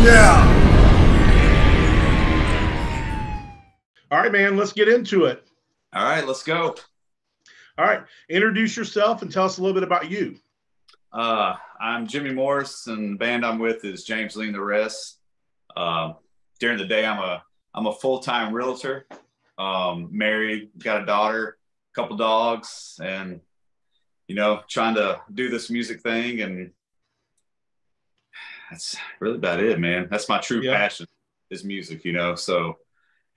Yeah. All right, man, let's get into it. All right, let's go. All right, introduce yourself and tell us a little bit about you. I'm Jimmy Morris, and the band I'm with is James Leigh the Rest. During the day, I'm a full-time realtor, married, got a daughter, a couple dogs, and trying to do this music thing, and that's really about it, man. That's my true passion is music, So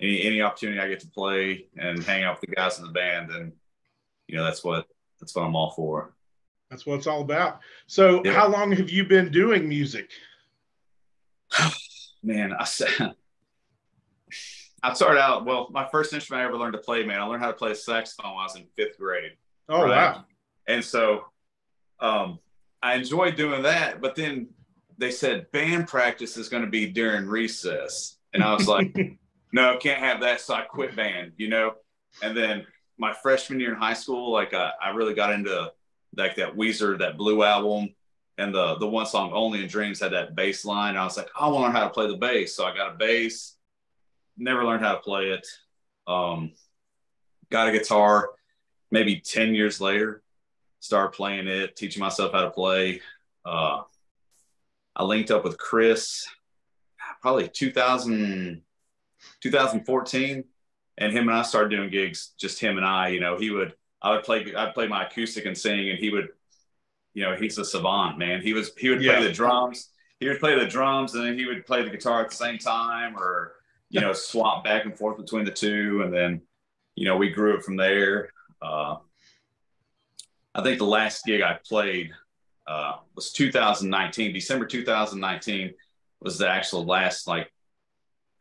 any opportunity I get to play and hang out with the guys in the band, then that's what I'm all for. That's what it's all about. So how long have you been doing music? Man, I started out, well, my first instrument I ever learned to play, man, I learned how to play saxophone when I was in 5th grade. Oh, right? Wow. And so I enjoyed doing that, but then they said band practice is going to be during recess. And I was like, no, can't have that. So I quit band, And then my freshman year in high school, I really got into like that Weezer, that Blue album, and the one song Only in Dreams had that bass line. And I was like, I want to learn how to play the bass. So I got a bass, never learned how to play it. Got a guitar maybe 10 years later, started playing it, teaching myself how to play. I linked up with Chris probably 2014, and him and I started doing gigs, just him and I. I'd play my acoustic and sing, and he would, he's a savant, man. He would play the drums. He would play the drums, and then he would play the guitar at the same time, or swap back and forth between the two. And then, we grew it from there. I think the last gig I played was 2019. December 2019 was the last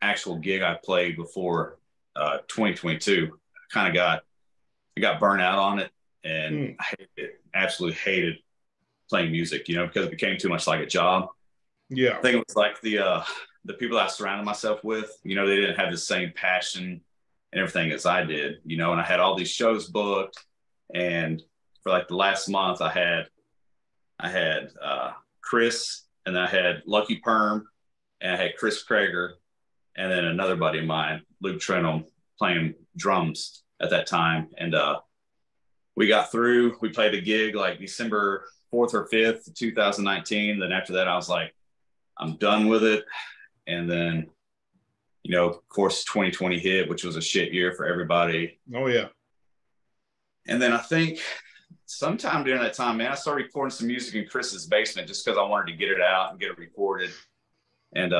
actual gig I played before 2022. I got burnt out on it, and I hated it. Absolutely hated playing music, because it became too much like a job. Yeah. I think it was like the people I surrounded myself with, they didn't have the same passion and everything as I did, and I had all these shows booked, and for like the last month I had Chris, and then I had Lucky Perm, and I had Chris Krager, and then another buddy of mine, Luke Trenholm, playing drums at that time. And we got through. We played a gig like December 4th or 5th, 2019. Then after that, I was like, I'm done with it. And then, of course, 2020 hit, which was a shit year for everybody. Oh, yeah. And then I think sometime during that time, man, I started recording some music in Chris's basement just because I wanted to get it out and get it recorded. And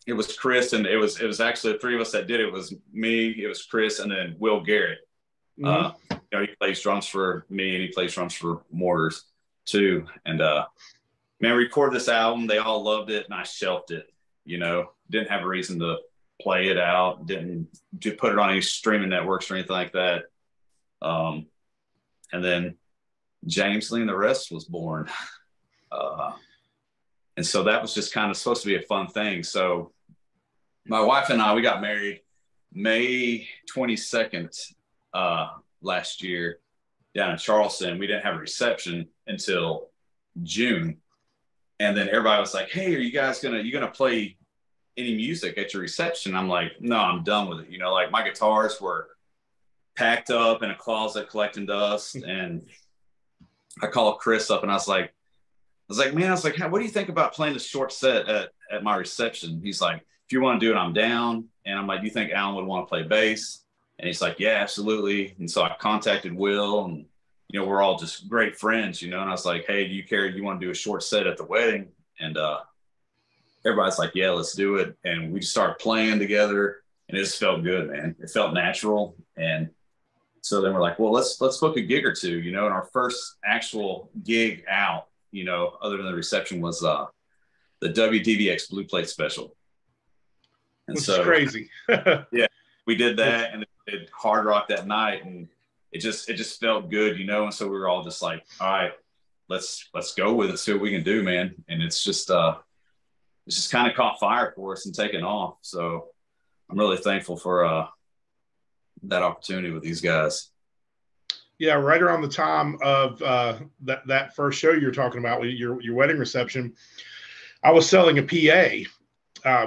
it was Chris, and it was actually the three of us that did it. It was me, it was Chris, and then Will Garrett. Mm-hmm. He plays drums for me, and he plays drums for Mortars too. And man, we recorded this album. They all loved it, and I shelved it. Didn't have a reason to play it out. Didn't put it on any streaming networks or anything like that. And then James Leigh the Rest was born. And so that was just kind of supposed to be a fun thing. So my wife and I, we got married May 22nd last year down in Charleston. We didn't have a reception until June. And then everybody was like, hey, are you guys gonna play any music at your reception? I'm like, no, I'm done with it. Like my guitars were packed up in a closet collecting dust. And I called Chris up, and I was like, man, what do you think about playing a short set at my reception? He's like, if you want to do it, I'm down. And I'm like, do you think Alan would want to play bass? And he's like, yeah, absolutely. And so I contacted Will, and, we're all just great friends, and I was like, hey, do you care? Do you want to do a short set at the wedding? And everybody's like, yeah, let's do it. And we just started playing together, and it just felt good, man. It felt natural. And so then we're like, well, let's book a gig or two, and our first actual gig out, other than the reception, was the WDVX Blue Plate special. And which is crazy. Yeah, we did that, and did hard rock that night, and it just felt good, and so we were all just like, all right, let's go with it, see what we can do, man. And it's just kind of caught fire for us and taken off. So I'm really thankful for that opportunity with these guys. Yeah, right around the time of that first show you're talking about, your wedding reception, I was selling a PA.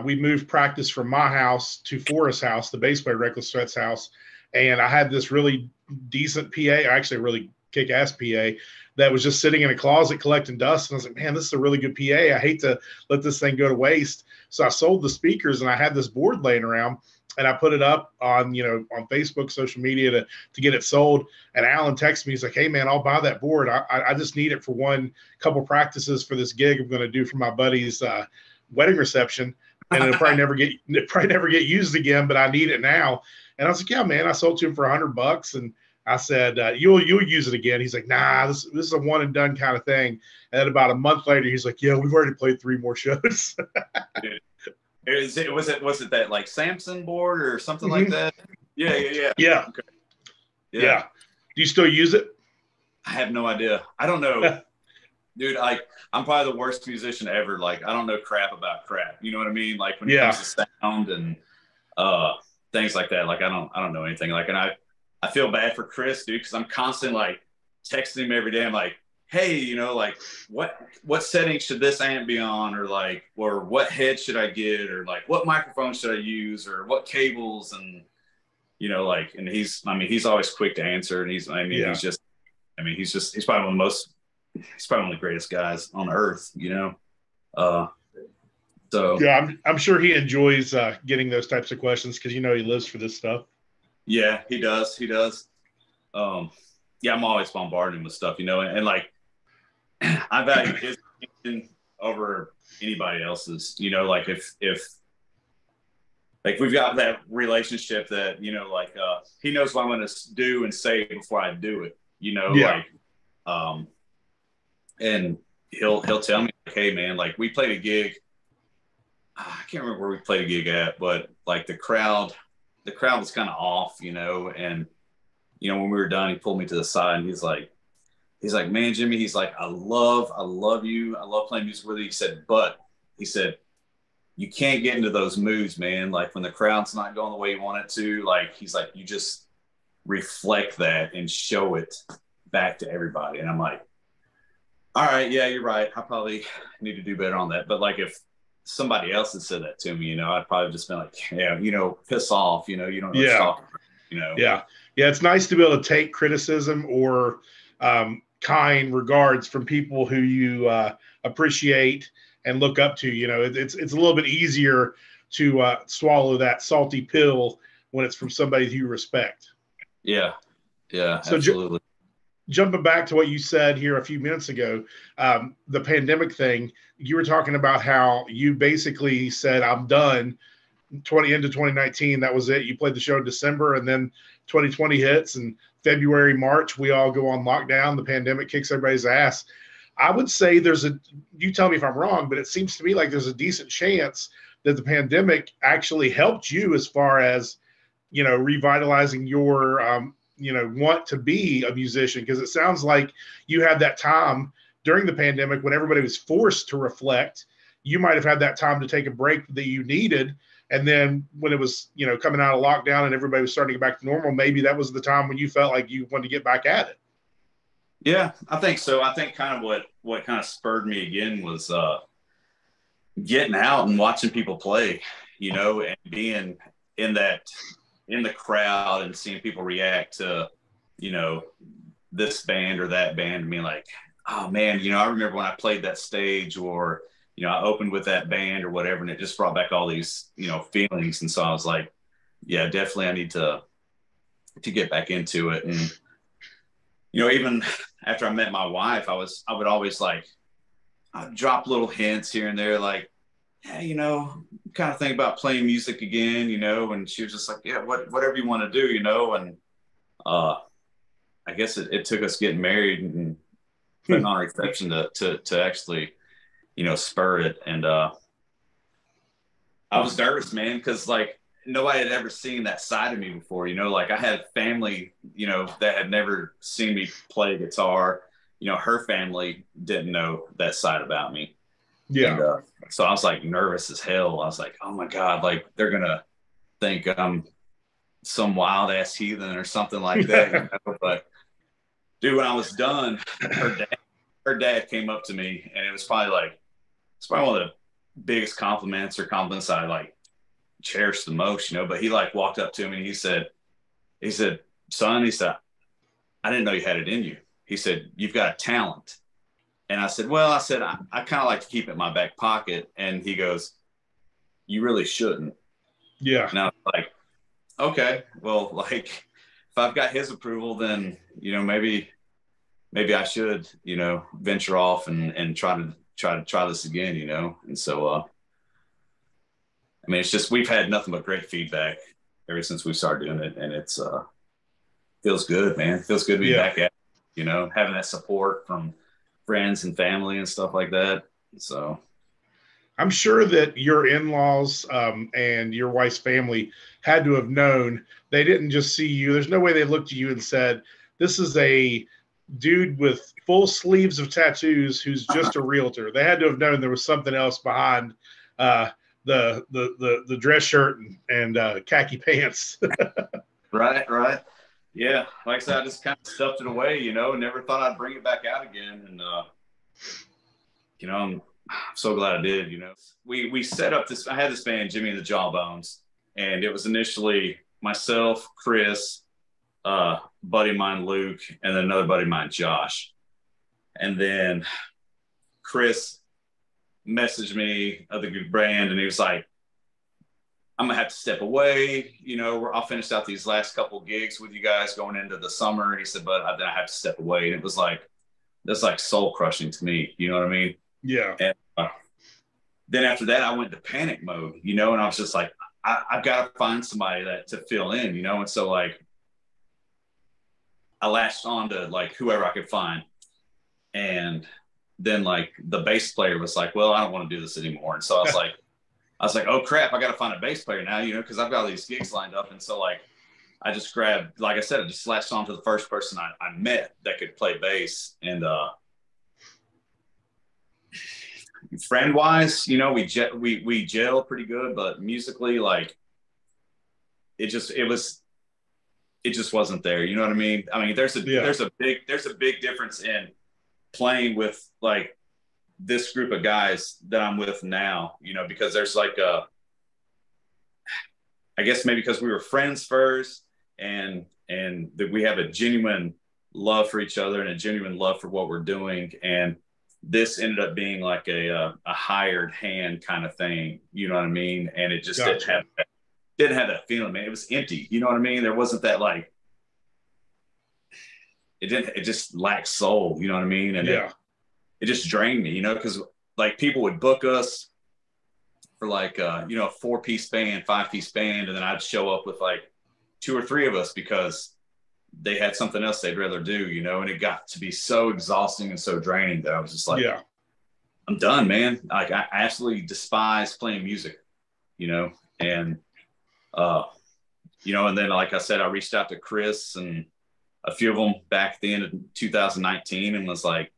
We moved practice from my house to Forrest's house, the bass player Reckless Threats house, and I had this really decent PA, actually a really kick-ass PA, that was just sitting in a closet collecting dust. And I was like, man, this is a really good PA. I hate to let this thing go to waste. So I sold the speakers, and I had this board laying around, and I put it up on, on Facebook, social media to get it sold. And Alan texted me. He's like, hey man, I'll buy that board. I just need it for one couple practices for this gig I'm going to do for my buddy's wedding reception. And it'll probably never get used again, but I need it now. And I was like, yeah, man, I sold to him for $100. And I said, you'll use it again. He's like, nah, this is a one and done kind of thing. And then about a month later, he's like, yeah, we've already played 3 more shows. Was it that like Samson board or something like that? Yeah. Okay. Yeah. Do you still use it? I have no idea. I don't know. Dude, I'm probably the worst musician ever. Like, I don't know crap about crap. You know what I mean? Like when it comes to sound and things like that. Like I don't know anything. Like, and I feel bad for Chris, dude, because I'm constantly like texting him every day. I'm like, hey, like what settings should this amp be on, or what head should I get, or like what microphone should I use, or what cables, and and he's always quick to answer, and he's probably one of the greatest guys on earth, So yeah, I'm sure he enjoys getting those types of questions because he lives for this stuff. Yeah, he does. Yeah, I'm always bombarding him with stuff, and like I value his opinion over anybody else's. Like if like we've got that relationship that he knows what I'm going to do and say before I do it. And he'll tell me, like, hey man, like we played a gig. I can't remember where we played a gig at, but like the crowd was kind of off, and when we were done, he pulled me to the side and he's like, man, Jimmy, he's like, I love you. I love playing music with you. He said, you can't get into those moods, man. Like when the crowd's not going the way you want it to, like, he's like, you just reflect that and show it back to everybody. And I'm like, all right, yeah, you're right. I probably need to do better on that. But like if somebody else had said that to me, I'd probably just been like, yeah, piss off, you don't know what to talk about, Yeah. Yeah. It's nice to be able to take criticism or kind regards from people who you appreciate and look up to. It's a little bit easier to swallow that salty pill when it's from somebody who you respect. Yeah. Yeah, so absolutely. Jumping back to what you said here a few minutes ago, the pandemic thing, you were talking about how you basically said, I'm done into 2019. That was it. You played the show in December, and then 2020 hits, and February, March, we all go on lockdown. The pandemic kicks everybody's ass. I would say you tell me if I'm wrong, but it seems to me like there's a decent chance that the pandemic actually helped you as far as, revitalizing your, want to be a musician, because it sounds like you had that time during the pandemic when everybody was forced to reflect. You might have had that time to take a break that you needed. And then when it was, coming out of lockdown and everybody was starting to get back to normal, maybe that was the time when you felt like you wanted to get back at it. Yeah, I think so. I think kind of what kind of spurred me again was getting out and watching people play, and being in the crowd and seeing people react to, this band or that band, and being like, oh man, I remember when I played that stage, or, I opened with that band or whatever, and it just brought back all these, feelings. And so I was like, yeah, definitely I need to get back into it. And, even after I met my wife, I would always like, I'd drop little hints here and there, like, hey, kind of think about playing music again, and she was just like, yeah, whatever you want to do, and I guess it took us getting married and putting on a reception to actually, spur it. And I was nervous, man, because like nobody had ever seen that side of me before, like I had family, that had never seen me play guitar. Her family didn't know that side about me. Yeah. And, so I was like nervous as hell. I was like, oh my God, like they're going to think I'm some wild ass heathen or something like that. But dude, when I was done, her dad came up to me, and it's probably one of the biggest compliments or compliments I like cherish the most, but he like walked up to me and he said, son, he said, I didn't know you had it in you. He said, you've got a talent. And I said, well, I kind of like to keep it in my back pocket. And he goes, you really shouldn't. Yeah. And I was like, okay, well, like if I've got his approval, then, maybe I should, venture off and try this again, And so, I mean, it's just, we've had nothing but great feedback ever since we started doing it. And it's, feels good, man. It feels good to be back at, having that support from friends and family and stuff like that. So I'm sure that your in-laws and your wife's family had to have known. They didn't just see you. There's no way they looked at you and said, this is a dude with full sleeves of tattoos who's just a realtor. They had to have known there was something else behind the dress shirt and khaki pants. Right. Yeah. Like I said, I just kind of stuffed it away, never thought I'd bring it back out again. And, I'm so glad I did, We set up I had this band, Jimmy and the Jawbones, and it was initially myself, Chris, buddy of mine, Luke, and then another buddy of mine, Josh. And then Chris messaged me of the good band, and he was like, I'm gonna have to step away. I'll finish out these last couple of gigs with you guys going into the summer. And he said, but then I have to step away. And it was like, that's like soul crushing to me. You know what I mean? Yeah. And then after that, I went to panic mode, and I was just like, I've got to find somebody to fill in, And so like, I latched on to like whoever I could find. And then like the bass player was like, well, I don't want to do this anymore. And so I was like, oh crap, I got to find a bass player now, because I've got all these gigs lined up. And so like, I just grabbed, like I said, I just latched on to the first person I met that could play bass. And friend wise, we gel pretty good, but musically, like it just wasn't there. You know what I mean? I mean, there's a big difference in playing with like this group of guys that I'm with now, because there's like I guess maybe because we were friends first and that we have a genuine love for each other and a genuine love for what we're doing. And this ended up being like a hired hand kind of thing. You know what I mean? And it just didn't have that feeling, man. It was empty. You know what I mean? There wasn't that like, it just lacked soul. You know what I mean? And it just drained me, because like people would book us for like, a 4-piece band, 5-piece band. And then I'd show up with like 2 or 3 of us because they had something else they'd rather do, and it got to be so exhausting and so draining that I was just like, I'm done, man. Like I absolutely despise playing music, and, and then, like I said, I reached out to Chris and a few of them back at the end of 2019 and was like,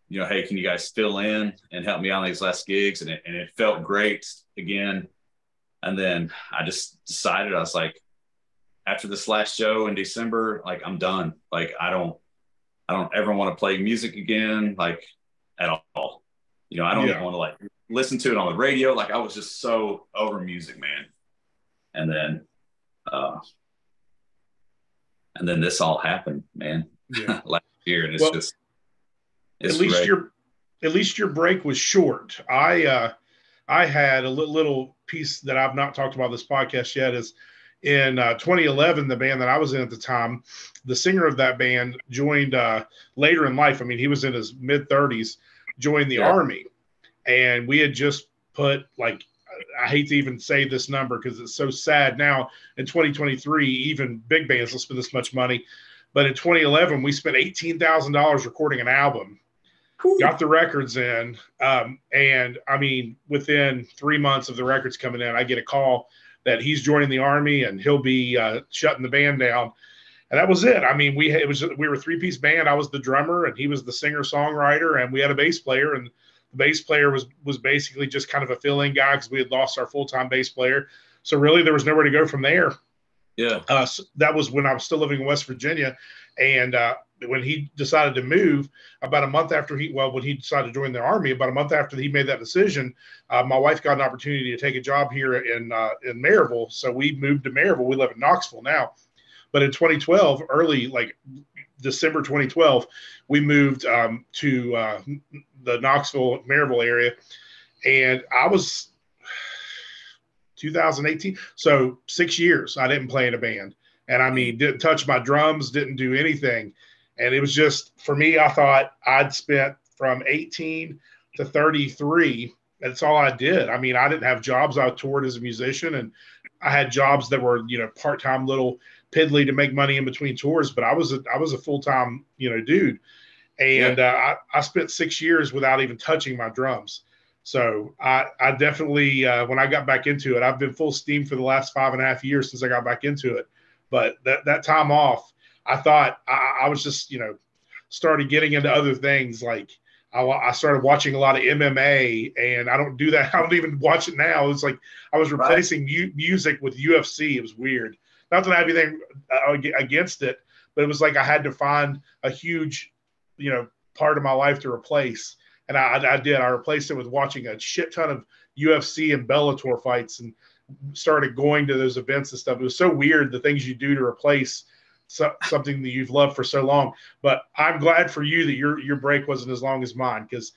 hey, can you guys fill in and help me on these last gigs? And it felt great again. And then I just decided, I was like, after this last show in December, like I'm done. Like I don't ever want to play music again, like at all. I don't even want to like listen to it on the radio. Like I was just so over music, man. And then this all happened, man. Last year, and it's at least your break was short. I had a little piece that I've not talked about this podcast yet is in 2011, the band that I was in at the time, the singer of that band joined later in life. I mean, he was in his mid 30s, joined the Army, and we had just put like, I hate to even say this number because it's so sad now in 2023, even big bands will spend this much money. But in 2011, we spent $18,000 recording an album, got the records in. And I mean, within 3 months of the records coming in, I get a call that he's joining the Army and he'll be shutting the band down. And that was it. I mean, we were a 3-piece band. I was the drummer and he was the singer songwriter, and we had a bass player, and the bass player was basically just kind of a fill-in guy because we had lost our full-time bass player. So really there was nowhere to go from there. Yeah. So that was when I was still living in West Virginia. And when he decided to move, about a month after when he decided to join the Army, about a month after he made that decision, my wife got an opportunity to take a job here in Maryville. So we moved to Maryville. We live in Knoxville now. But in 2012, early, like December 2012, we moved to the Knoxville, Maryville area. And I was 2018. So 6 years I didn't play in a band. And I mean, didn't touch my drums, didn't do anything. And it was just, for me, I thought I'd spent from 18 to 33. That's all I did. I mean, I didn't have jobs. I toured as a musician, and I had jobs that were, part-time little piddly to make money in between tours, but I was a full-time, dude. And I spent 6 years without even touching my drums. So I definitely, when I got back into it, I've been full steam for the last 5.5 years since I got back into it. But that time off, I thought I was just, started getting into other things. Like I started watching a lot of MMA, and I don't do that. I don't even watch it now. It's like I was replacing music with UFC. It was weird. Not that I have anything against it, but it was like I had to find a huge, part of my life to replace. And I did. I replaced it with watching a shit ton of UFC and Bellator fights, and started going to those events and stuff. It was so weird, the things you do to replace something that you've loved for so long. But I'm glad for you that your break wasn't as long as mine, because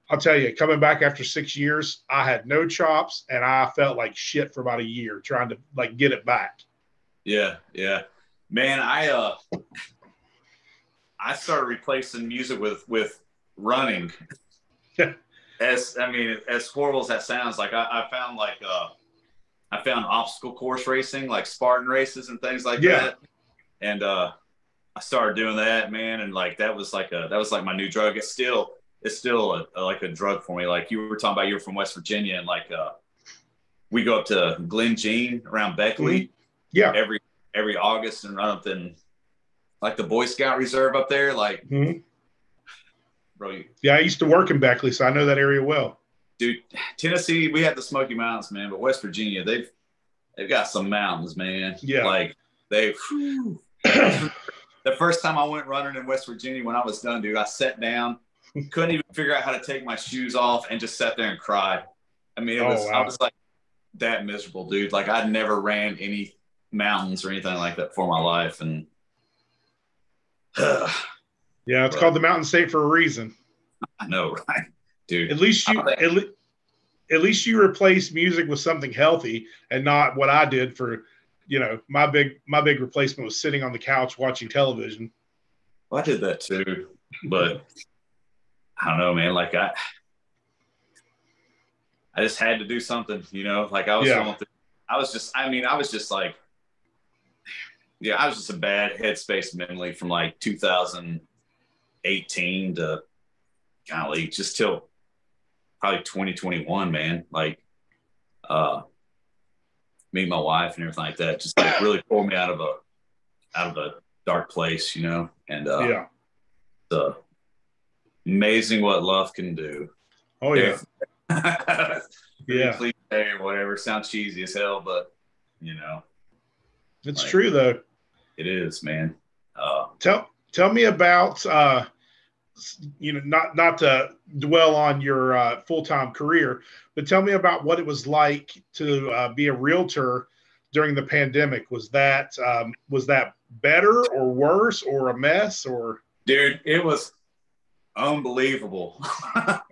I'll tell you, coming back after 6 years, I had no chops, and I felt like shit for about a year trying to like get it back. Yeah, man. I started replacing music with running. As horrible as that sounds, like I found obstacle course racing, like Spartan races and things like that. And I started doing that, man. And like, that was like my new drug. It's still like a drug for me. Like you were talking about, you're from West Virginia, and like, we go up to Glen Jean around Beckley. Mm-hmm. Yeah. Every August, and run up in like the Boy Scout Reserve up there. Like, bro. I used to work in Beckley, so I know that area well. Dude, Tennessee, we have the Smoky Mountains, man, but West Virginia, they've got some mountains, man. Yeah. Like the first time I went running in West Virginia, when I was done, dude, I sat down, couldn't even figure out how to take my shoes off, and just sat there and cried. I mean, I was like that miserable, dude. Like I'd never ran any mountains or anything like that for my life. And it's called the Mountain State for a reason. I know, right? Dude, at least you replace music with something healthy, and not what I did for, my big replacement was sitting on the couch watching television. Well, I did that too, but I don't know, man. Like I just had to do something, like I was going through, I was just like, I was just a bad headspace mentally from like 2018 to kind of like just till probably 2021, man. Like, meet my wife and everything like that, just like really pulled me out of a dark place, and it's amazing what love can do. Oh yeah. Cliche or whatever, sounds cheesy as hell, but it's like, true though. It is, man. Tell me about not to dwell on your full-time career, but tell me about what it was like to be a realtor during the pandemic. Was that better or worse or a mess? Or dude, it was unbelievable.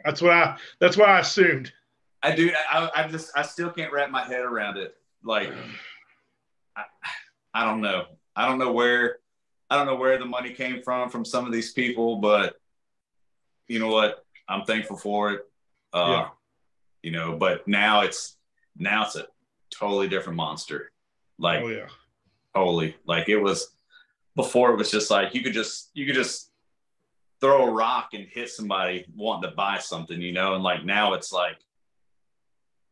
That's what I assumed. I still can't wrap my head around it. Like I don't know. I don't know where the money came from some of these people, but you know what? I'm thankful for it. But now it's a totally different monster. Like, totally. Like it was before. It was just like you could just throw a rock and hit somebody wanting to buy something, and like now it's like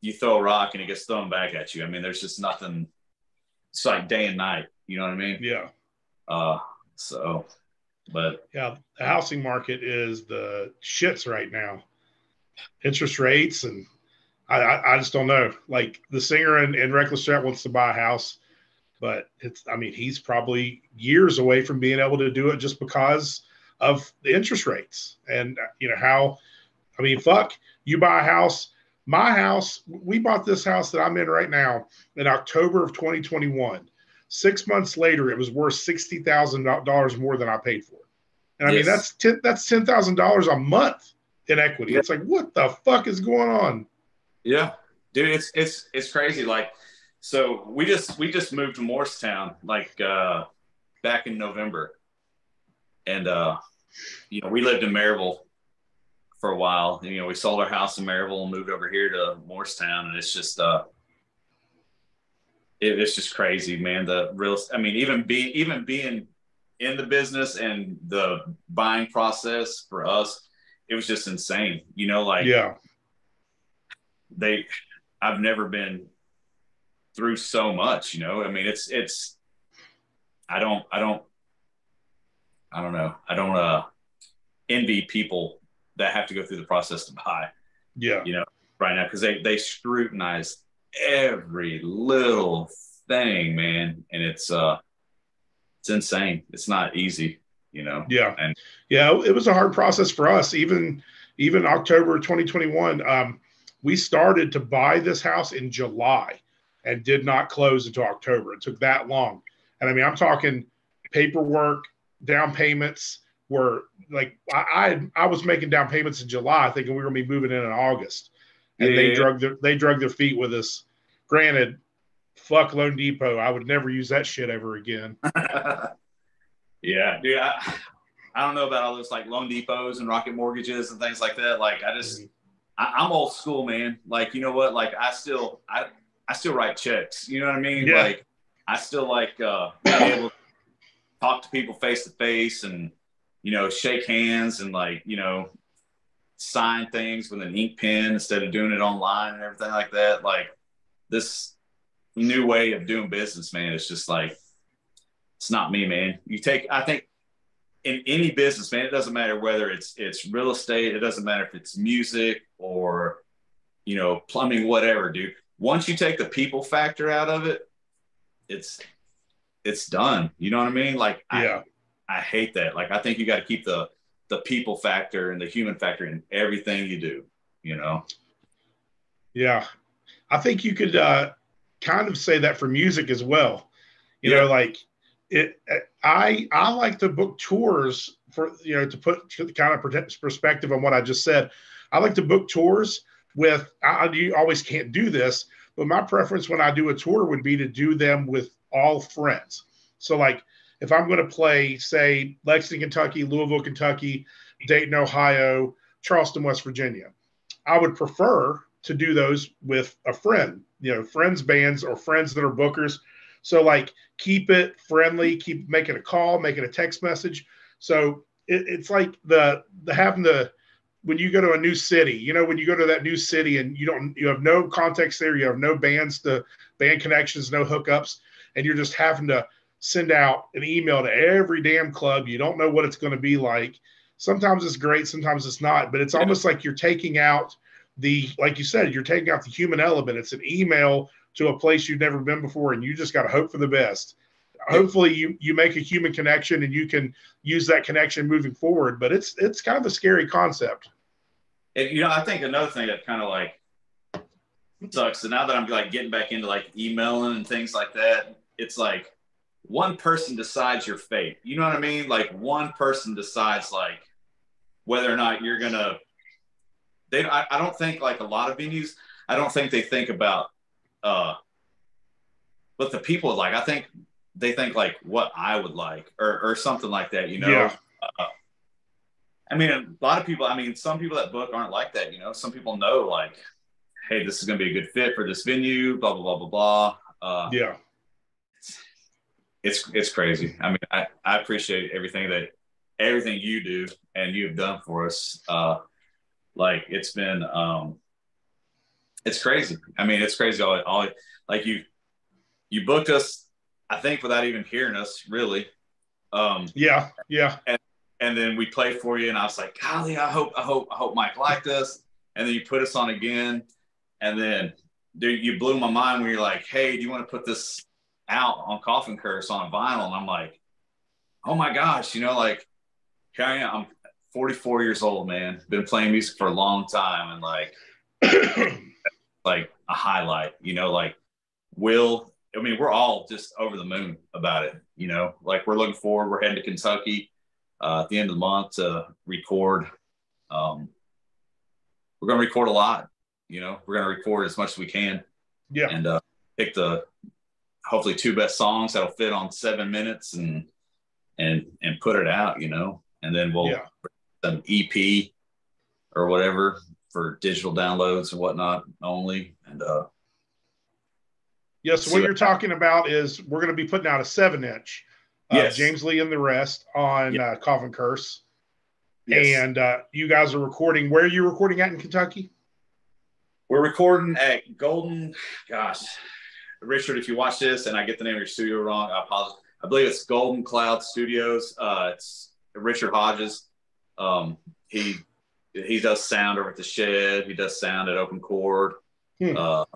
you throw a rock and it gets thrown back at you. I mean, there's just nothing. It's like day and night. You know what I mean? Yeah. But the housing market is the shits right now. Interest rates, and I just don't know. Like the singer in Reckless Threat wants to buy a house, but he's probably years away from being able to do it just because of the interest rates and, how, I mean, fuck, you buy a house. My house, we bought this house that I'm in right now in October of 2021. 6 months later, it was worth $60,000 more than I paid for it. And I mean, Yes. that's $10,000 a month in equity. Yeah. It's like, what the fuck is going on? Yeah, dude, it's crazy. Like, so we just moved to Morristown like back in November, and we lived in Maryville for a while. We sold our house in Maryville and moved over here to Morristown, and it's just it's just crazy, man. I mean, even being in the business and the buying process for us, it was just insane. Like Yeah. I've never been through so much. I mean, it's I don't know. I don't envy people that have to go through the process to buy. Yeah. Right now, because they scrutinize every little thing, man, and it's insane. It's not easy. Yeah. And Yeah. It was a hard process for us. Even October 2021, we started to buy this house in July and did not close until October. It took that long. And I mean, I'm talking paperwork, down payments were like, I was making down payments in July thinking we were going to be moving in August. And they yeah, drug their feet with us. Granted, fuck Loan Depot. I would never use that shit ever again. yeah, dude. I don't know about all those like loan depots and rocket mortgages and things like that. Like I'm old school, man. Like, you know what? Like I still write checks. You know what I mean? Yeah. Like I still like being able to talk to people face to face and, shake hands and like, sign things with an ink pen instead of doing it online and everything like that. Like this new way of doing business, man, it's just like, it's not me, man. I think in any business, man, it doesn't matter whether it's real estate, it doesn't matter if it's music or, plumbing, whatever, dude. Once you take the people factor out of it, it's done. You know what I mean? Like, Yeah. I hate that. Like, I think you got to keep the people factor and the human factor in everything you do, Yeah. I think you could kind of say that for music as well. Like I like to book tours for, to put kind of perspective on what I just said. I like to book tours you always can't do this, but my preference when I do a tour would be to do them with all friends. So like if I'm going to play, say, Lexington, Kentucky, Louisville, Kentucky, Dayton, Ohio, Charleston, West Virginia, I would prefer to do those with a friend, friends bands or friends that are bookers. So like keep it friendly, keep making a call, making a text message. So it's like the having the, when you go to a new city, when you go to that new city and you have no context there, you have no band connections, no hookups, and you're just having to send out an email to every damn club. You don't know what it's going to be like. Sometimes it's great, sometimes it's not, but it's almost like you're taking out like you said, you're taking out the human element. It's an email to a place you've never been before, and you just got to hope for the best. Hopefully you make a human connection and you can use that connection moving forward, but it's kind of a scary concept. And, I think another thing that kind of like sucks. So now that I'm like getting back into like emailing and things like that, it's like one person decides your fate. You know what I mean? Like one person decides like whether or not you're going to, I don't think like a lot of venues, I don't think they think about what the people like. I think they think like what I would like or something like that, Yeah. I mean, a lot of people, I mean, some people that book aren't like that, Some people know like, hey, this is going to be a good fit for this venue, blah, blah, blah, blah, blah. Yeah. It's crazy. I mean, I appreciate everything you do and you've done for us. Like it's been, it's crazy. I mean, it's crazy. All like you booked us, I think, without even hearing us, really. Yeah. And then we played for you, and I was like, golly, I hope Mike liked us. And then you put us on again, and then dude, you blew my mind when you're like, hey, do you want to put this out on Coffin Curse on vinyl? And I'm like, oh my gosh, like here I am. I'm 44 years old, man. Been playing music for a long time, and like like a highlight, like we're all just over the moon about it, like we're looking forward. We're heading to Kentucky at the end of the month to record. We're going to record a lot, we're going to record as much as we can. Yeah. And pick the hopefully 2 best songs that'll fit on 7 minutes and put it out, and then we'll an EP or whatever for digital downloads and whatnot only. And so what you're talking about is we're going to be putting out a 7-inch James Leigh and the Rest on Coffin Curse. Yes. And you guys are recording. Where are you recording at in Kentucky? We're recording at Golden. Gosh, Richard, if you watch this and I get the name of your studio wrong, I apologize. I believe it's Golden Cloud Studios. It's Richard Hodges. He does sound over at the Shed. He does sound at Open Chord. Bunch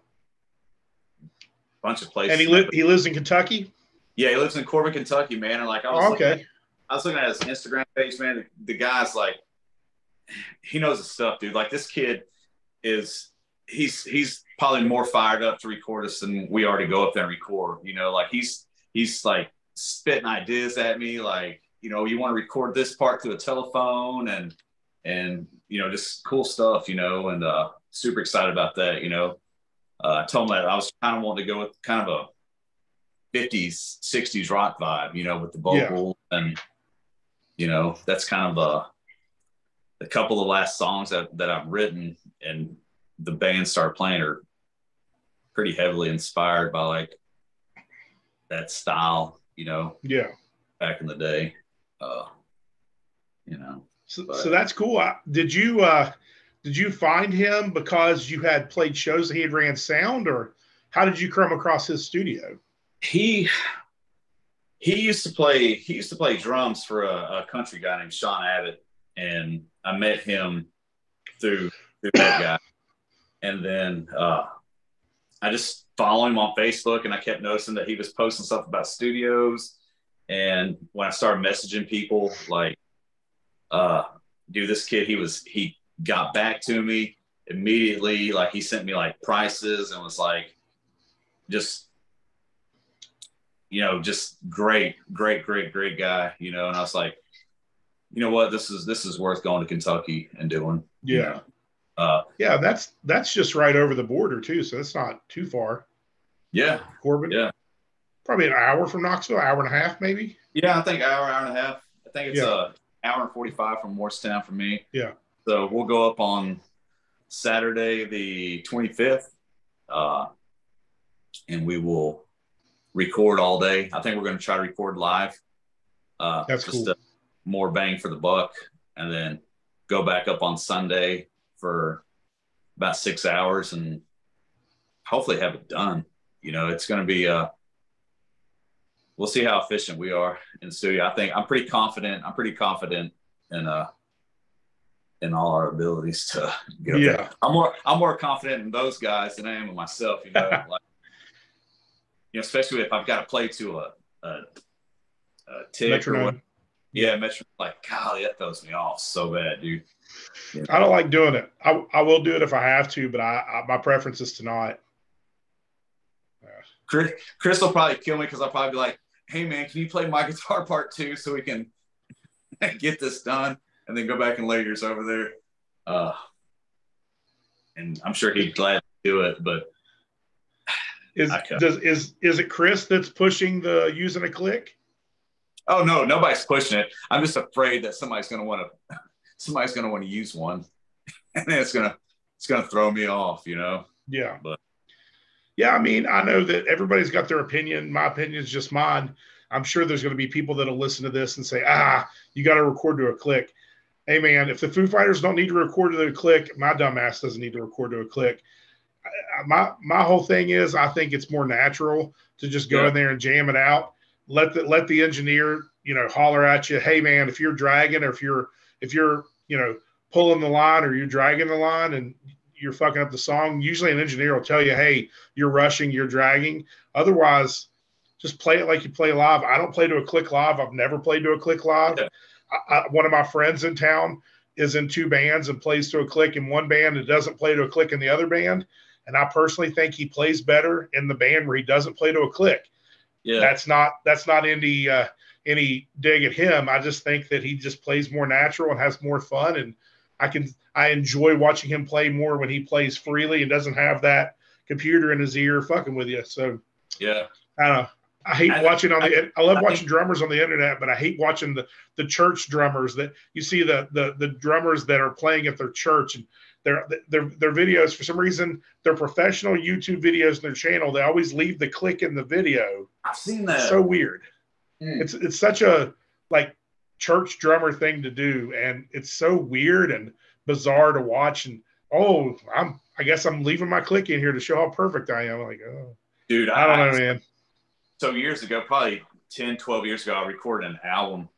of places. And he lives in Kentucky? Yeah, he lives in Corbin, Kentucky, man. And like I was looking at his Instagram page, man. The guy's like, he knows his stuff, dude. Like this kid he's probably more fired up to record us than we already go up there and record. Like he's like spitting ideas at me, like, you want to record this part through a telephone and just cool stuff, and super excited about that. I told him that I was kind of wanting to go with kind of a 50s, 60s rock vibe, with the vocal and, that's kind of a couple of the last songs that I've written and the band started playing are pretty heavily inspired by like that style, back in the day, So that's cool. Did you find him because you had played shows that he had ran sound, or how did you come across his studio? He used to play drums for a country guy named Sean Abbott, and I met him through that guy. And then I just follow him on Facebook, and I kept noticing that he was posting stuff about studios. And when I started messaging people, like, dude, this kid, he got back to me immediately. Like he sent me like prices and was like, just great guy, and I was like, you know what, this is worth going to Kentucky and doing. That's just right over the border too, so it's not too far. Corbin, probably an hour from Knoxville, hour and a half maybe. I think hour and a half. I think it's a hour and 45 from Morristown for me. So we'll go up on Saturday the 25th, and we will record all day. I think we're going to try to record live. That's just cool. More bang for the buck, and then go back up on Sunday for about 6 hours and hopefully have it done. It's going to be we'll see how efficient we are in the studio. I think I'm pretty confident in all our abilities to get up there. I'm more confident in those guys than I am in myself, like, especially if I've got to play to a tick metronome. Metronome. Like, golly, that throws me off so bad, dude. I don't like doing it. I will do it if I have to, but my preference is to not. Chris will probably kill me because I'll probably be like, hey man, can you play my guitar part too so we can get this done, and then go back and lay yours over there. And I'm sure he'd glad to do it, but is it Chris that's pushing the using a click? Oh no, nobody's pushing it. I'm just afraid that somebody's gonna want to use one, and then it's gonna throw me off, Yeah. But I mean, I know that everybody's got their opinion. My opinion is just mine. I'm sure there's going to be people that'll listen to this and say, you got to record to a click. Hey man, if the Foo Fighters don't need to record to a click, my dumb ass doesn't need to record to a click. My whole thing is, I think it's more natural to just go in there and jam it out. Let the engineer, holler at you. Hey man, if you're dragging, or if you're pulling the line, or you're dragging the line and you're fucking up the song, usually an engineer will tell you, hey, you're rushing, you're dragging. Otherwise, just play it like you play live. I don't play to a click live. I've never played to a click live. One of my friends in town is in two bands and plays to a click in one band and doesn't play to a click in the other band. And I personally think he plays better in the band where he doesn't play to a click. Yeah. That's not any dig at him. I just think that he just plays more natural and has more fun. And I enjoy watching him play more when he plays freely and doesn't have that computer in his ear fucking with you. So yeah, I don't know. I love watching drummers on the internet, but I hate watching the church drummers that you see the drummers that are playing at their church, and their videos, for some reason, they're professional YouTube videos in their channel. They always leave the click in the video. I've seen that. It's so weird. It's such a like church drummer thing to do, and it's so weird and bizarre to watch. And I guess I'm leaving my click in here to show how perfect I am. Like, oh, dude, I don't know, man. So years ago, probably 10, 12 years ago, I recorded an album.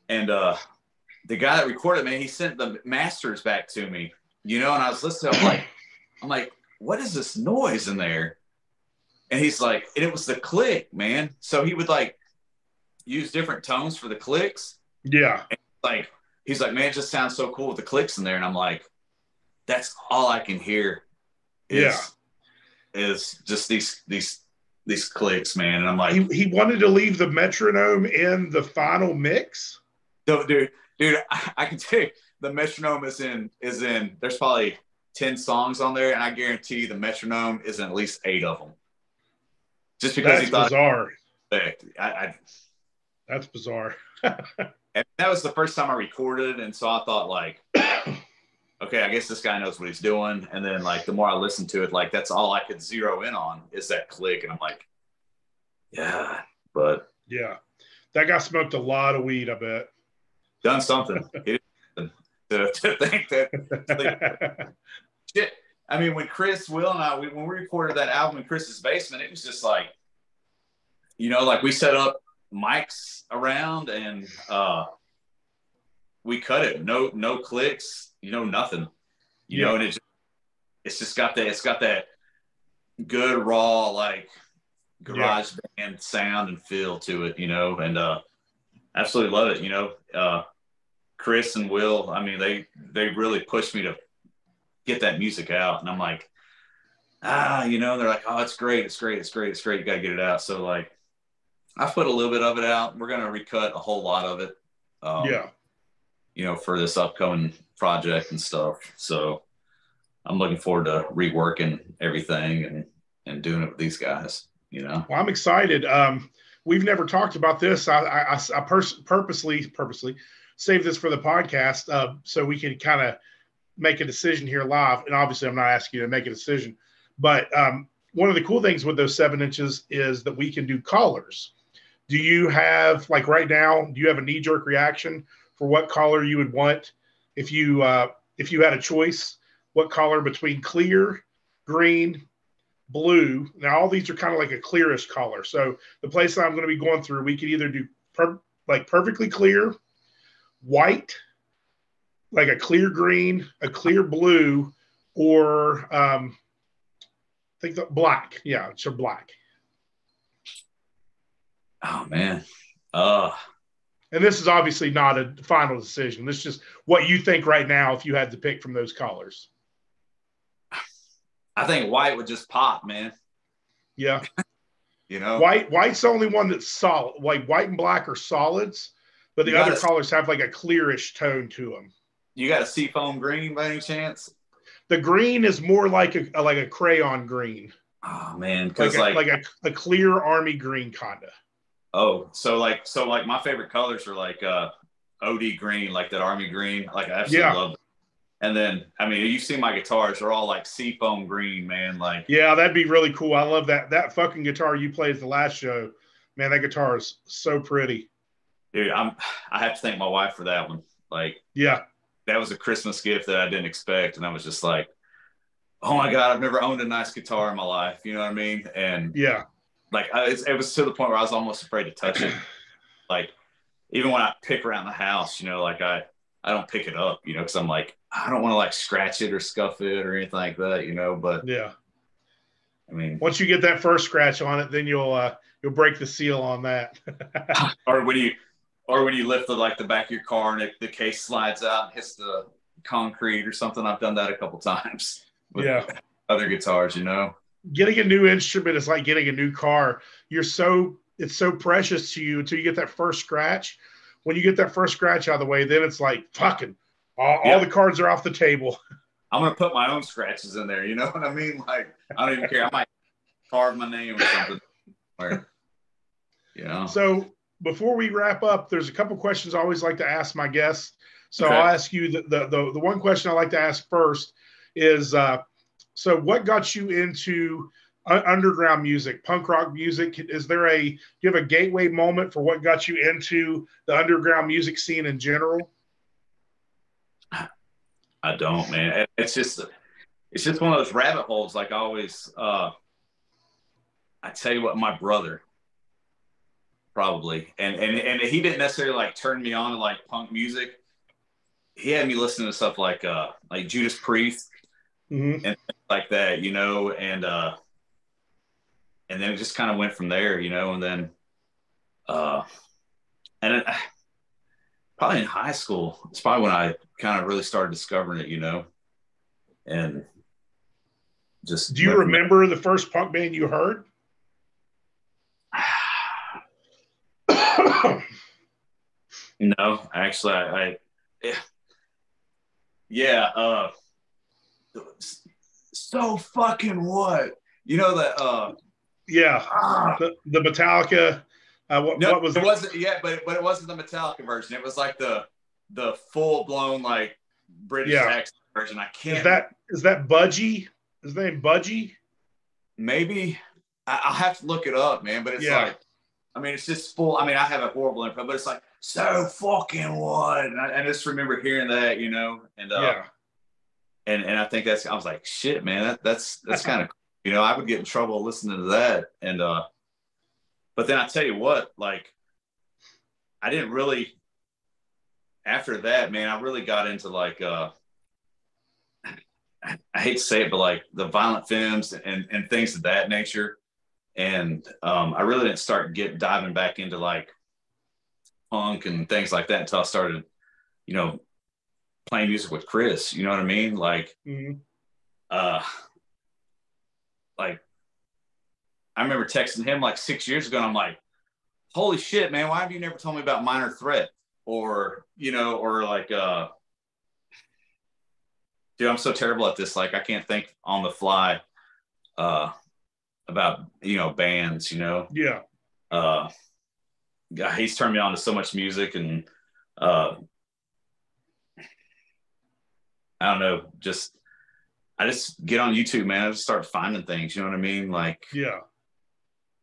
And the guy that recorded, man, he sent the masters back to me, and I was listening. I'm like, what is this noise in there? And he's like, and it was the click, man. So he would like use different tones for the clicks. Yeah. And he's like, man, it just sounds so cool with the clicks in there. And I'm like, that's all I can hear is just these clicks, man. And I'm like, he wanted to leave the metronome in the final mix. No, dude, I can tell you the metronome is in. There's probably 10 songs on there, and I guarantee you the metronome is in at least 8 of them. Just because he thought bizarre. That's bizarre. And that was the first time I recorded, and so I thought like, okay, I guess this guy knows what he's doing. And then like the more I listened to it, like that's all I could zero in on is that click. And I'm like, yeah, but yeah, that guy smoked a lot of weed, I bet. Done something. to think that shit. I mean, when Chris, Will, and I, when we recorded that album in Chris's basement, it was just like, like we set up mics around and we cut it. No clicks. Nothing, and it's just got that good raw, like garage band sound and feel to it, and absolutely love it. Chris and Will, I mean, they really pushed me to get that music out. And I'm like, they're like, oh, it's great. You got to get it out. So like, I put a little bit of it out. We're going to recut a whole lot of it. For this upcoming project and stuff. So I'm looking forward to reworking everything and doing it with these guys, Well, I'm excited. We've never talked about this. I purposely saved this for the podcast so we can kind of make a decision here live. And obviously I'm not asking you to make a decision, but one of the cool things with those 7 inches is that we can do collars. Do you have, like right now, do you have a knee-jerk reaction for what collar you would want if you had a choice? What color between clear, green, blue? Now all these are kind of like a clearish color. So the place that I'm going to be going through, we could either do perfectly clear, white, like a clear green, a clear blue, or I think the black. Yeah, it's a black. Oh man. And this is obviously not a final decision. This is just what you think right now if you had to pick from those colors. I think white would just pop, man. Yeah. White's the only one that's solid. Like white and black are solids, but the other colors have like a clearish tone to them. You got a seafoam green by any chance? The green is more like a crayon green. Oh man, because like a clear army green kinda. Oh, so my favorite colors are like OD green, like that army green. Like I absolutely love it. And then I mean, you see my guitars, they're all like seafoam green, man. Like yeah, that'd be really cool. I love that. That fucking guitar you played at the last show, man. That guitar is so pretty. Dude, I have to thank my wife for that one. Like yeah. That was a Christmas gift that I didn't expect. And I was just like, oh my God, I've never owned a nice guitar in my life. You know what I mean? And yeah, like it was to the point where I was almost afraid to touch it. Like even when I pick around the house, like I don't pick it up, because I'm like, I don't want to like scratch it or scuff it or anything like that, but yeah. I mean, once you get that first scratch on it, then you'll break the seal on that. Or when Or when you lift the back of your car and the case slides out and hits the concrete or something. I've done that a couple times with other guitars, you know. Getting a new instrument is like getting a new car. It's so precious to you until you get that first scratch. When you get that first scratch out of the way, then it's like fucking all the cards are off the table. I'm gonna put my own scratches in there. You know what I mean? Like I don't even care. I might carve my name or something. Or, you know. So before we wrap up, there's a couple questions I always like to ask my guests. So I'll ask you the one question I like to ask first is, so what got you into underground music, punk rock music? Do you have a gateway moment for what got you into the underground music scene in general? I don't, man. It's just one of those rabbit holes. Like I always, I tell you what, my brother probably, and he didn't necessarily like turn me on to like punk music. He had me listening to stuff like Judas Priest and things like that, you know, and then it just kind of went from there, you know, and then probably in high school, it's probably when I kind of really started discovering it, you know, and just. Do you remember the first punk band you heard? No, actually, so fucking what? You know that? The Metallica. What was it? Wasn't but it wasn't the Metallica version. It was like the full blown like British accent version. I can't. Is that Budgie? His name Budgie? Maybe I'll have to look it up, man. But it's like, I mean, it's just full. I mean, I have a horrible info, but it's like so fucking what? And I just remember hearing that, you know, and and I think I was like, shit, man, that's kind of, you know, I would get in trouble listening to that, and but then I tell you what, like, I didn't really. After that, man, I really got into like I hate to say it, but like the violent femmes and things of that nature. And I really didn't start diving back into like punk and things like that until I started, you know, playing music with Chris. You know what I mean? Like, like I remember texting him like 6 years ago, and I'm like, "Holy shit, man! Why have you never told me about Minor Threat?" Or you know, or like, dude, I'm so terrible at this. Like, I can't think on the fly about, you know, bands, you know. He's turned me on to so much music, and I don't know, I just get on YouTube, man. I just start finding things, you know what I mean? Like,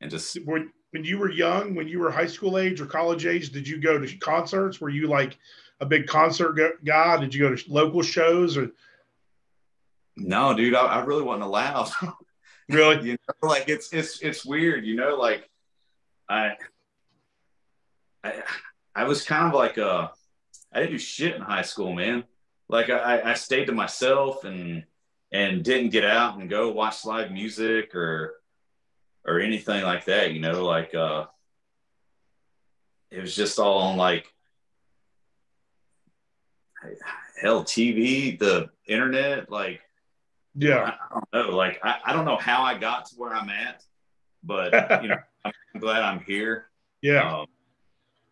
and just when you were young, when you were high school age or college age, did you go to concerts? Were you like a big concert guy? Did you go to local shows? Or no, dude, I really wasn't allowed. Really? You know, like it's weird, you know, like I was kind of like I didn't do shit in high school, man. Like I stayed to myself and didn't get out and go watch live music or anything like that, you know, like it was just all on like hell TV, the internet, like I don't know, like I don't know how I got to where I'm at, but you know, I'm glad I'm here.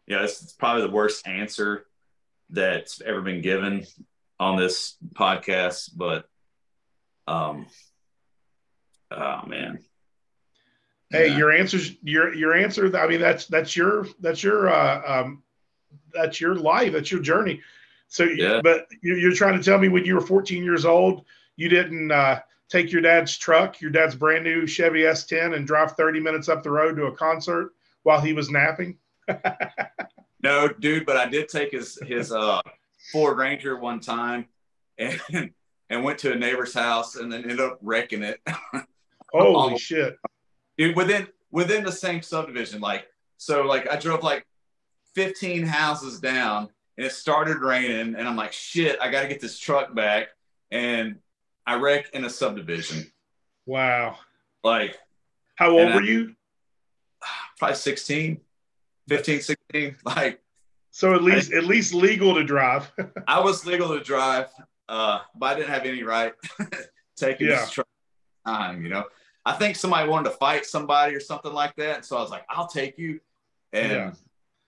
It's probably the worst answer that's ever been given on this podcast, but oh man. Hey, your answer. I mean, that's your life. That's your journey. So, but you're trying to tell me when you were 14 years old, you didn't take your dad's truck, your dad's brand new Chevy S10, and drive 30 minutes up the road to a concert while he was napping? No, dude, but I did take his Ford Ranger one time and went to a neighbor's house and then ended up wrecking it. Holy shit. Dude, within the same subdivision, like, so like I drove like 15 houses down and it started raining and I'm like, shit, I got to get this truck back. And I wrecked in a subdivision. Wow. Like, how old were you? Probably 16, 15, 16. Like, So at least legal to drive. I was legal to drive, but I didn't have any right taking this truck time, you know. I think somebody wanted to fight somebody or something like that. And so I was like, I'll take you. And,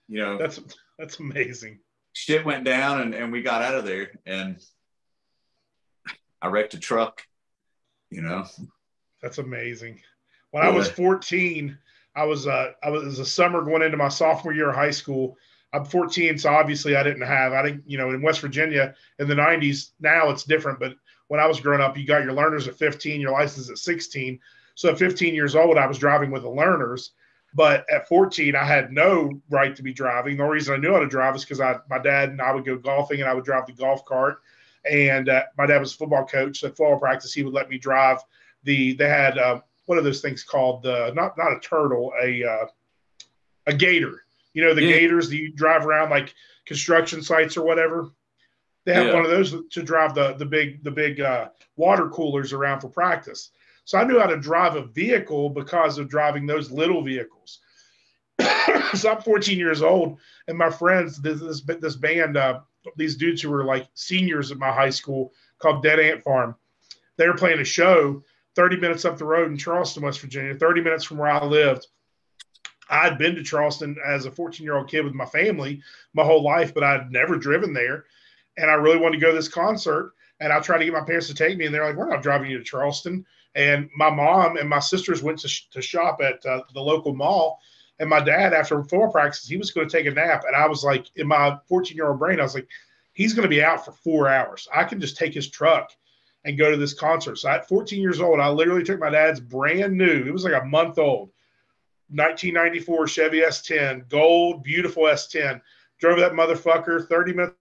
you know, that's amazing. Shit went down and we got out of there. And I wrecked a truck, you know. That's amazing. When I was 14, I was a summer going into my sophomore year of high school. I'm 14, so obviously I didn't, you know, in West Virginia in the 90s, now it's different. But when I was growing up, you got your learners at 15, your license at 16. So at 15 years old, I was driving with the learners. But at 14, I had no right to be driving. The only reason I knew how to drive is because my dad and I would go golfing and I would drive the golf cart. And my dad was a football coach. So at football practice, he would let me drive they had what are those things called? Not a turtle, a gator. You know, the gators that you drive around like construction sites or whatever. They have one of those to drive the big water coolers around for practice. So I knew how to drive a vehicle because of driving those little vehicles. So I'm 14 years old, and my friends, this band, these dudes who were like seniors at my high school called Dead Ant Farm, they were playing a show 30 minutes up the road in Charleston, West Virginia, 30 minutes from where I lived. I'd been to Charleston as a 14-year-old kid with my family my whole life, but I'd never driven there. And I really wanted to go to this concert. And I tried to get my parents to take me, and they're like, we're not driving you to Charleston. And my mom and my sisters went to shop at the local mall. And my dad, after football practice, he was going to take a nap. And I was like, in my 14-year-old brain, I was like, he's going to be out for 4 hours. I can just take his truck and go to this concert. So at 14 years old, I literally took my dad's brand new, it was like a month old, 1994 Chevy S10, gold, beautiful S10. Drove that motherfucker 30 minutes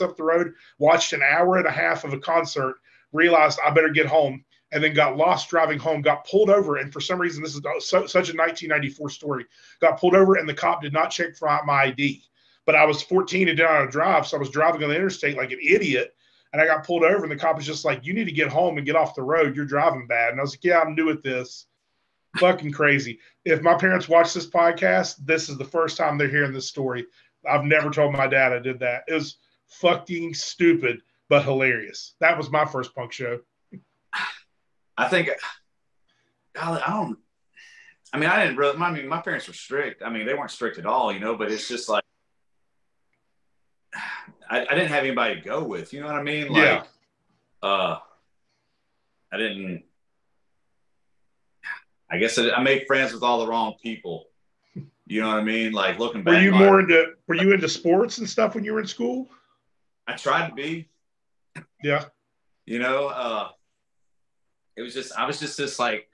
up the road, watched an hour and a half of a concert, realized I better get home, and then got lost driving home, got pulled over. And for some reason, this is such a 1994 story, got pulled over and the cop did not check for my ID. But I was 14 and didn't know how to drive, so I was driving on the interstate like an idiot. And I got pulled over, and the cop was just like, you need to get home and get off the road. You're driving bad. And I was like, yeah, I'm new at this. Fucking crazy. If my parents watch this podcast, this is the first time they're hearing this story. I've never told my dad I did that. It was fucking stupid, but hilarious. That was my first punk show. I think, I didn't really, my parents were strict. I mean, they weren't strict at all, you know, but it's just like, I didn't have anybody to go with, you know what I mean? Like, I guess I made friends with all the wrong people. You know what I mean? Like looking back. Were you into sports and stuff when you were in school? I tried to be. Yeah. You know, I was just this like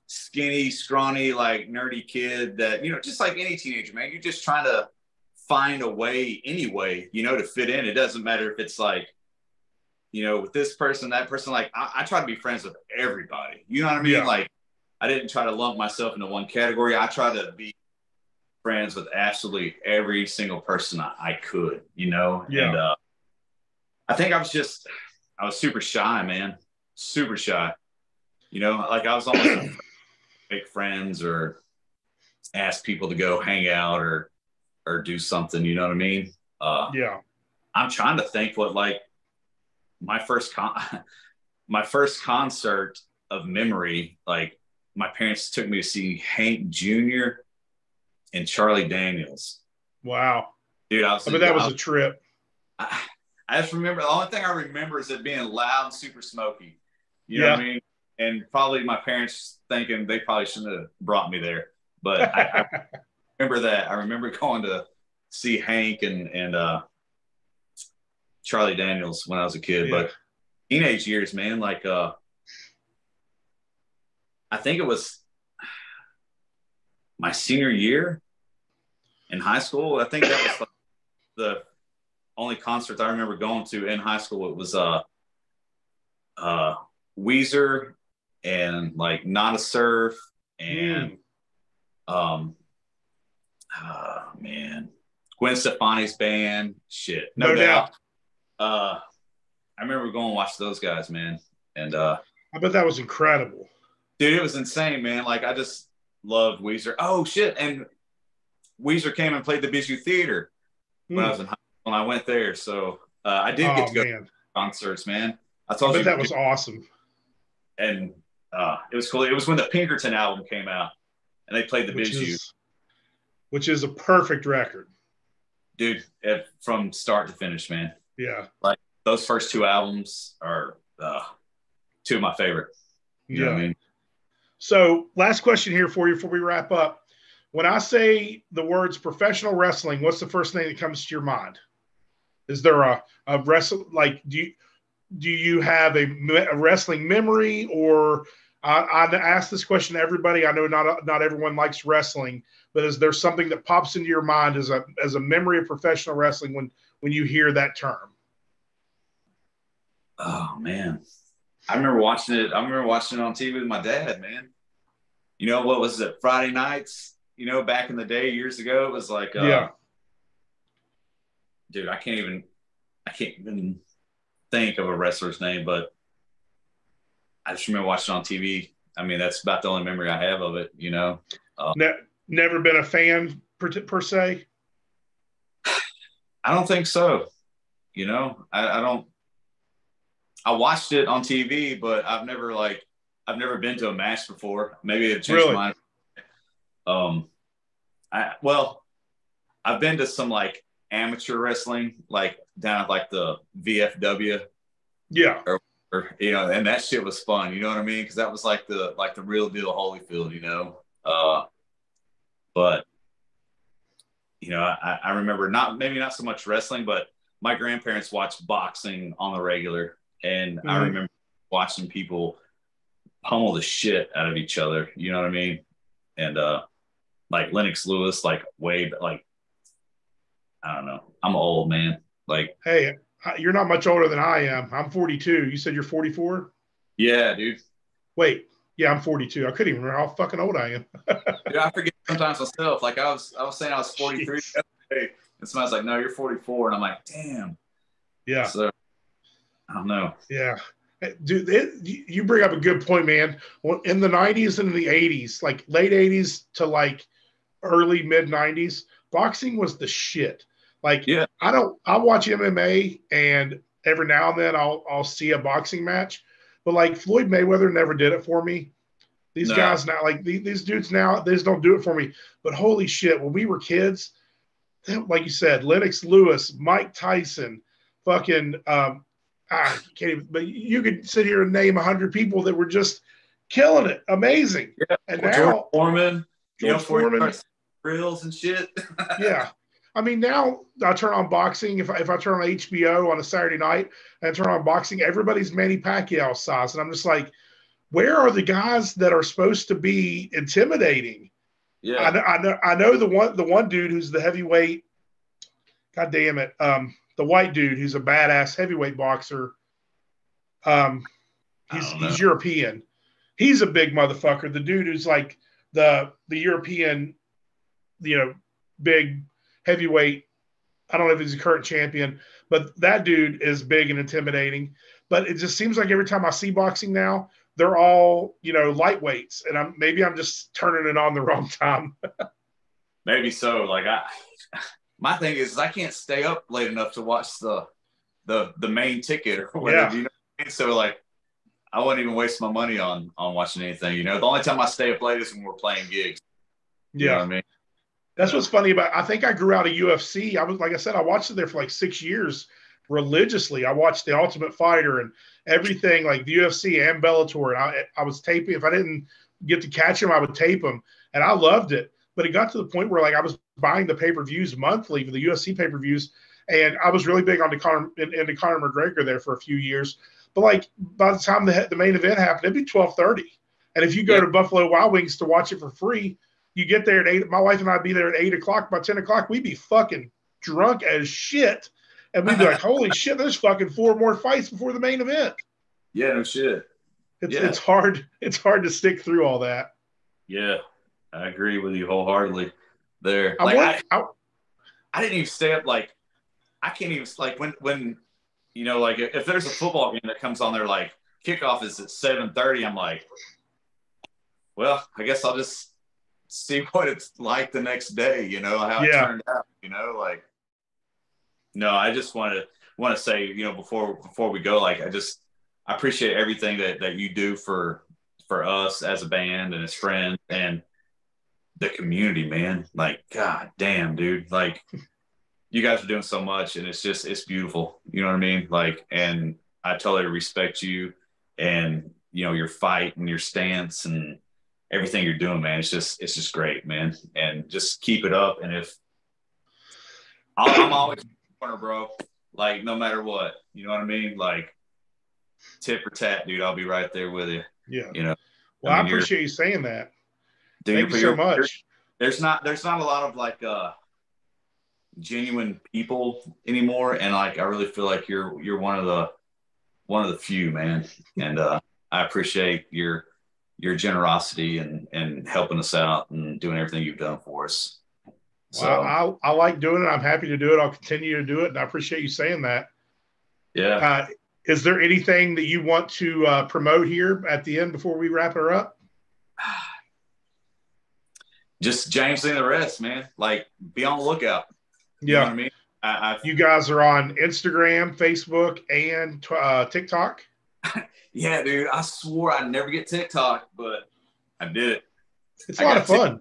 skinny, scrawny, like nerdy kid that, you know, just like any teenager, man, you're just trying to find a way anyway, you know, to fit in. It doesn't matter if it's like, you know, with this person, that person, like I try to be friends with everybody. You know what I mean? Yeah. Like I didn't try to lump myself into one category. I try to be friends with absolutely every single person I could, you know? Yeah. And I think I was super shy, man. Super shy. You know, like I was almost afraid to make friends or ask people to go hang out or do something, you know what I mean? Yeah. I'm trying to think what like my first concert of memory, like my parents took me to see Hank Jr. and Charlie Daniels. Wow. Dude, that was a trip. I just remember, the only thing I remember is it being loud and super smoky. You know what I mean? And probably my parents thinking they probably shouldn't have brought me there. But I remember that. I remember going to see Hank and Charlie Daniels when I was a kid. Yeah. But teenage years, man, like I think it was my senior year in high school. I think that was like the only concert I remember going to in high school. It was Weezer and like Not a Surf and Gwen Stefani's band. Shit, no doubt. I remember going to watch those guys, man. And I bet that was incredible. Dude, it was insane, man. Like I just loved Weezer. Oh shit. And Weezer came and played the Bijou Theater when I was in high school, and I went there. So I did get to go to concerts, man. I told you that was awesome. And it was cool. It was when the Pinkerton album came out, and they played the Bijou, which is a perfect record, dude. From start to finish, man. Yeah, like those first two albums are two of my favorite. You know what I mean? So, last question here for you before we wrap up. When I say the words professional wrestling, what's the first thing that comes to your mind? Is there a wrestle, like, do you have a wrestling memory, or I ask this question to everybody. I know not everyone likes wrestling, but is there something that pops into your mind as a memory of professional wrestling when you hear that term? Oh man, I remember watching it on TV with my dad, man. You know, what was it? Friday nights, you know, back in the day, years ago, it was like, dude, I can't even think of a wrestler's name, but I just remember watching it on TV. I mean, that's about the only memory I have of it, you know. Never been a fan per se? I don't think so. You know, I don't. I watched it on TV, but I've never been to a match before. Maybe it changed my mind. I've been to some like amateur wrestling, like down at like the VFW. Yeah. Or you know, and that shit was fun. You know what I mean? Because that was like the real deal Holyfield. You know, but you know, I remember maybe not so much wrestling, but my grandparents watched boxing on the regular, and I remember watching people pummel the shit out of each other. You know what I mean? And like Lennox Lewis, like I don't know. I'm old, man. Like, hey, you're not much older than I am. I'm 42. You said you're 44? Yeah, dude. Wait. Yeah, I'm 42. I couldn't even remember how fucking old I am. Dude, I forget sometimes myself. Like I was saying I was 43 yesterday, and somebody's like, "No, you're 44," and I'm like, "Damn." Yeah. So I don't know. Yeah. Dude, you bring up a good point, man. In the 90s and in the 80s, like late 80s to like early mid 90s, boxing was the shit. Like, yeah. I watch MMA, and every now and then I'll see a boxing match, but like Floyd Mayweather never did it for me. These guys now, like these dudes now, they just don't do it for me. But holy shit, when we were kids, like you said, Lennox Lewis, Mike Tyson, fucking, I can't even, but you could sit here and name 100 people that were just killing it. Amazing. Yeah. And now George Foreman, reels and shit. Yeah. I mean, now I turn on boxing. If I turn on HBO on a Saturday night and turn on boxing, everybody's Manny Pacquiao size. And I'm just like, where are the guys that are supposed to be intimidating? Yeah. I know the one dude who's the heavyweight, God damn it. The white dude who's a badass heavyweight boxer. He's European. He's a big motherfucker. The dude who's like the European, you know, big heavyweight. I don't know if he's a current champion, but that dude is big and intimidating. But it just seems like every time I see boxing now, they're all, you know, lightweights, and maybe I'm just turning it on the wrong time. Maybe so. Like my thing is I can't stay up late enough to watch the main ticket or whatever. You know what I mean? So like I wouldn't even waste my money on watching anything. You know, the only time I stay up late is when we're playing gigs. You know what I mean? That's what's funny about. I think I grew out of UFC. Like I said, I watched it there for like 6 years religiously. I watched The Ultimate Fighter and everything, like the UFC and Bellator. And I was taping. If I didn't get to catch them, I would tape them, and I loved it. But it got to the point where like I was buying the pay-per-views monthly for the UFC pay-per-views, and I was really big into Conor McGregor there for a few years. But like by the time the main event happened, it'd be 12:30. And if you go to Buffalo Wild Wings to watch it for free, you get there at 8. My wife and I'd be there at 8 o'clock. By 10 o'clock, we'd be fucking drunk as shit. And we'd be like, holy shit, there's fucking 4 more fights before the main event. Yeah, no shit. It's hard. It's hard to stick through all that. Yeah, I agree with you wholeheartedly there. I didn't even stay up. Like, I can't even, like, when you know, like, if there's a football game that comes on there, like, kickoff is at 7:30, I'm like, well, I guess I'll just see what it's like the next day, you know, how it turned out, you know, like, no, I just want to say, you know, before we go, like, I appreciate everything that you do for us as a band and as friends and the community, man. Like, God damn, dude, like, you guys are doing so much, and it's beautiful. You know what I mean? Like, and I totally respect you and, you know, your fight and your stance and everything you're doing, man. It's just great, man. And just keep it up. And if I'm always in the corner, bro, like, no matter what, you know what I mean? Like, tit for tat, dude, I'll be right there with you. Yeah. You know, well, I appreciate you saying that. Dude, thank you so much. There's not a lot of like, genuine people anymore, and like I really feel like you're one of the few, man. And I appreciate your generosity and helping us out and doing everything you've done for us. So well, I like doing it. I'm happy to do it. I'll continue to do it, and I appreciate you saying that. Yeah. Is there anything that you want to promote here at the end before we wrap her up? Just James Leigh the Rest, man. Like, be on the lookout. You know what I mean? You guys are on Instagram, Facebook, and TikTok? Yeah, dude. I swore I'd never get TikTok, but I did it. It's a lot of fun.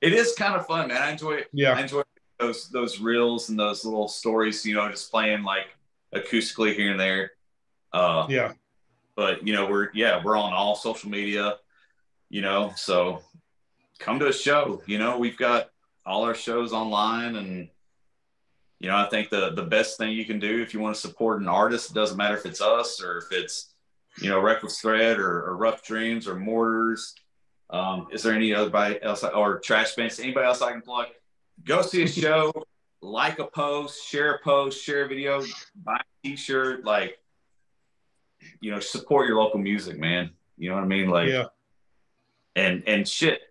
It is kind of fun, man. I enjoy it. Yeah. I enjoy those reels and those little stories, you know, just playing like acoustically here and there. Yeah. But, you know, we're on all social media, you know, so come to a show. You know, we've got all our shows online, and, you know, I think the best thing you can do if you want to support an artist, it doesn't matter if it's us or if it's, you know, Reckless Thread or Rough Dreams or Mortars. Is there any other else, or Trash Bands, anybody else I can plug? Go see a show, like a post, share a video, buy a t-shirt, like, you know, support your local music, man. You know what I mean? Like, yeah. And shit,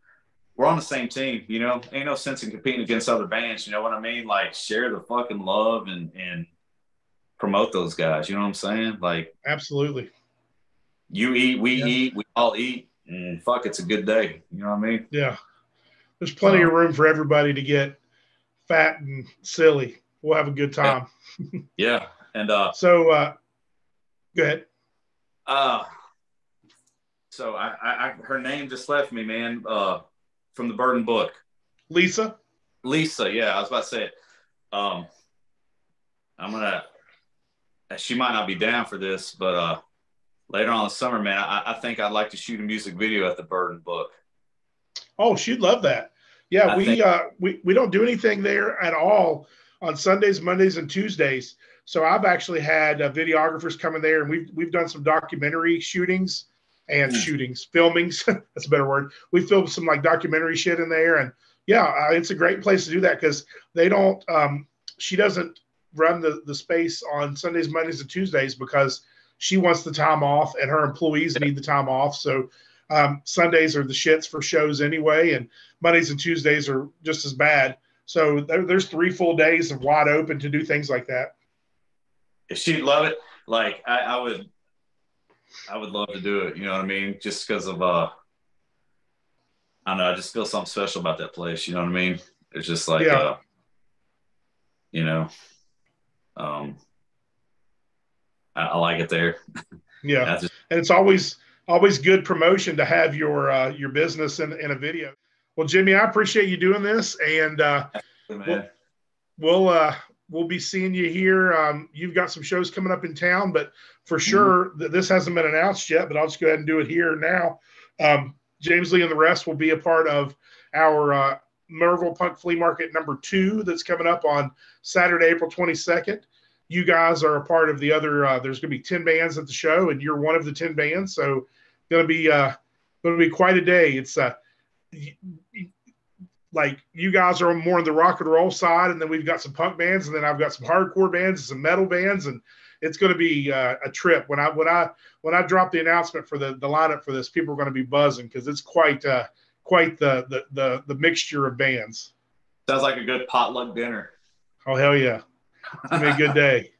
we're on the same team, you know, ain't no sense in competing against other bands. You know what I mean? Like, share the fucking love and promote those guys. You know what I'm saying? Like, absolutely. You eat, we eat, we all eat, and fuck, it's a good day. You know what I mean? Yeah. There's plenty of room for everybody to get fat and silly. We'll have a good time. Yeah. And so go ahead. So I her name just left me, man. From the Burden book. Lisa, yeah, I was about to say it. She might not be down for this, but later on in the summer, man, I think I'd like to shoot a music video at the Burden book. Oh, she'd love that. Yeah, we don't do anything there at all on Sundays, Mondays, and Tuesdays. So I've actually had videographers coming there, and we've done some documentary shootings and filmings. That's a better word. We filmed some like documentary shit in there, and it's a great place to do that because they don't. She doesn't run the space on Sundays, Mondays, and Tuesdays because she wants the time off, and her employees need the time off. So Sundays are the shits for shows anyway, and Mondays and Tuesdays are just as bad. So there's 3 full days of wide open to do things like that. If she'd love it, like I would love to do it. You know what I mean? Just because of I don't know. I just feel something special about that place. You know what I mean? It's just like you know, I like it there. Yeah, and it's always good promotion to have your business in a video. Well, Jimmy, I appreciate you doing this, and we'll be seeing you here. You've got some shows coming up in town, but for sure this hasn't been announced yet. But I'll just go ahead and do it here now. James Leigh and the Rest will be a part of our Merville Punk Flea Market #2 that's coming up on Saturday, April 22nd. You guys are a part of the other. There's going to be 10 bands at the show, and you're one of the 10 bands. So going to be quite a day. It's like you guys are more on the rock and roll side, and then we've got some punk bands, and then I've got some hardcore bands and some metal bands, and it's going to be a trip. When I drop the announcement for the lineup for this, people are going to be buzzing because it's quite the mixture of bands. Sounds like a good potluck dinner. Oh hell yeah! It's gonna be a good day.